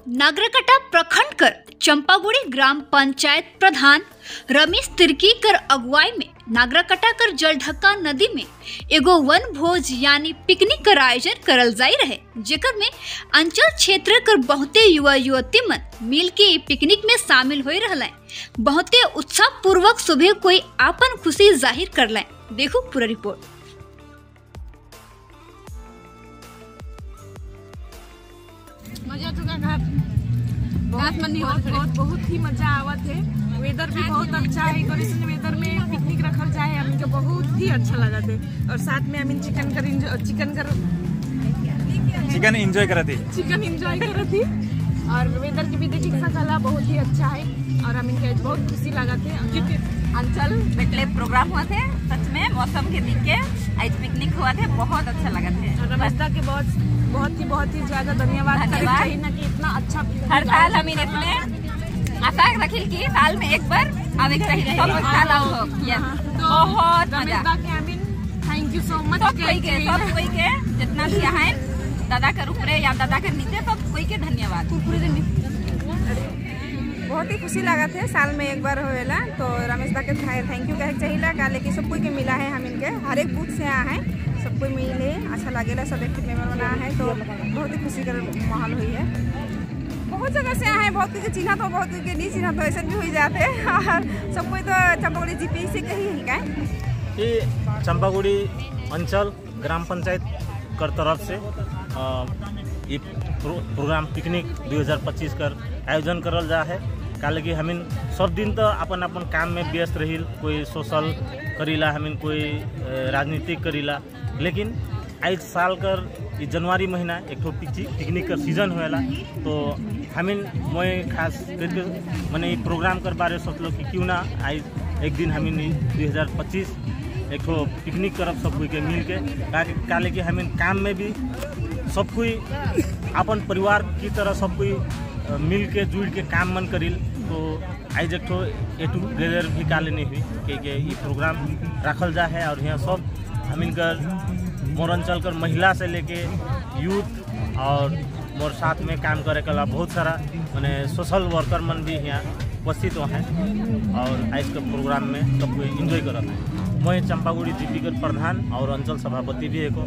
नागरकटा प्रखंड कर चंपागुड़ी ग्राम पंचायत प्रधान रमेश तिर्की कर अगुवाई में नागरकटा कर जलढक्का नदी में एगो वन भोज यानी पिकनिक कर आयोजन करल जाई रहे, जेकर में अंचल क्षेत्र कर बहुते युवा युवती मन मिल के पिकनिक में शामिल हो रहले। बहुते उत्साह पूर्वक सुबह कोई आपन खुशी जाहिर करले। देखो पूरा रिपोर्ट। मजा चुका बहुत ही मजा आवत है। वेदर भी बहुत अच्छा है। वेदर में पिकनिक रखल जाए हमको बहुत ही अच्छा लगा थे। और साथ में हम चिकन एंजॉय करा थी और वेदर की भी देखी कला बहुत ही अच्छा है और हम इनके बहुत खुशी लगा थे। अंचल बेटले प्रोग्राम हुआ थे, सच में मौसम के देख के आज पिकनिक हुआ थे, बहुत अच्छा लगा थे। रमेशदा के बहुत ही ज्यादा धन्यवाद ना कि इतना अच्छा हर साल हम इन्हें आशा रखिल की साल में एक बार आवे के चाहिए। बहुत मजा। थैंक यू सो मच सब कोई के जितना भी यहाँ दादा के ऊपरे या दादा के नीचे सब कोई के धन्यवाद। बहुत ही खुशी लगा थे। साल में एक बार होएला तो रमेश दा के थैंक यू कहे चाहिए काले की सब कोई के मिला है। हम इनके हर एक बूथ से आए हैं, सब कोई मिले, अच्छा लगेला, सब एक मेंबर बना है तो बहुत ही खुशी का माहौल हुई है। बहुत जगह से आए हैं, बहुत कोई चिन्हा तो बहुत कोई नहीं चिन्हा तो ऐसे भी हो जाते हैं। और सब कोई तो चंपागुड़ी जीपी से कही है ये चंपागुड़ी अंचल ग्राम पंचायत कर तरफ से ये प्रोग्राम पिकनिक 2025 कर आयोजन करल जा है। काले कि हमिन सब दिन तो अपन अपन काम में व्यस्त रही, कोई सोशल करीला, हमिन कोई राजनीतिक करीला, लेकिन आज साल कर ये जनवरी महीना एक ठो पिकनिक का सीजन होएला तो हमिन मैं खास करके मैंने ये प्रोग्राम कर बारे सोचलो कि क्यों ना आज एक दिन हमिन 2025 एक ठो पिकनिक करब सब कोई के मिल के। काले कि हमिन काम में भी सब कोई अपन परिवार की तरह सब कोई मिल के जुड़ के काम मन करिल तो आज एक ठो ए टुगेदर भी काले नहीं हुई कि ये प्रोग्राम रखल जा है। और यहाँ सब हमिन कर मोर अंचल कर महिला से लेके यूथ और मोर साथ में काम करे कला बहुत सारा मैंने सोशल वर्कर मन भी यहाँ उपस्थित हैं और आज के प्रोग्राम में सब कोई एंजॉय करता है। मैं चंपागुड़ी जीपी कर प्रधान और अंचल सभापति भी एक